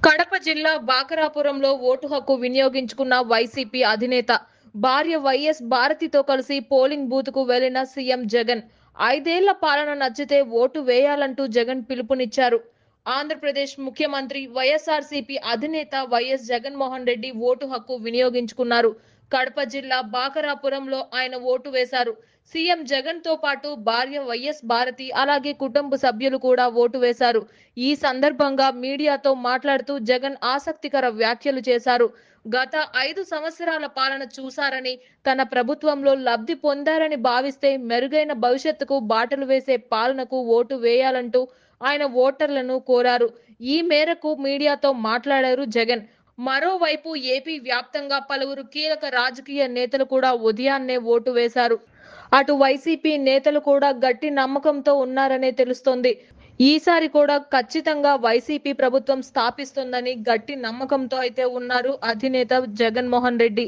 కడప జిల్లా బాకరాపురంలో ఓటు హక్కు వినియోగించుకున్న వైసీపీ అధినేత భార్య వైఎస్ భారతితో కలిసి పోలింగ్ బూత్కు వెళ్లిన సీఎం జగన్ 5 ఏళ్ల పాలన నచ్చితే ఓటు వేయాలంటూ జగన్ పిలుపునిచ్చారు. ఆంధ్రప్రదేశ్ ముఖ్యమంత్రి వైఎస్ఆర్సీపీ అధినేత వైఎస్ జగన్మోహన్ రెడ్డి ఓటు హక్కు వినియోగించుకున్నారు. కడప జిల్లా బాకరాపురంలో ఆయన ఓటు వేశారు. సీఎం జగన్ తో పాటు భార్య వైఎస్ భారతి అలాగే కుటుంబ సభ్యులు కూడా ఓటు వేశారు. ఈ సందర్భంగా మీడియాతో మాట్లాడుతూ జగన్ ఆసక్తికర వ్యాఖ్యలు చేశారు. గత 5 సంవత్సరాల పాలన చూశారని, తన ప్రభుత్వంలో లబ్ధి పొందారని భావిస్తే మెరుగైన భవిష్యత్తుకు బాటలు వేసే పాలనకు ఓటు వేయాలంటూ ఆయన ఓటర్లను కోరారు. ఈ మేరకు మీడియాతో మాట్లాడారు జగన్. మరోవైపు ఏపీ వ్యాప్తంగా పలువురు కీలక రాజకీయ నేతలు కూడా ఉదయాన్నే ఓటు వేశారు. అటు వైసీపీ నేతలు కూడా గట్టి నమ్మకంతో ఉన్నారనే తెలుస్తోంది. ఈసారి కూడా ఖచ్చితంగా వైసీపీ ప్రభుత్వం స్థాపిస్తుందని గట్టి నమ్మకంతో అయితే ఉన్నారు అధినేత జగన్మోహన్ రెడ్డి.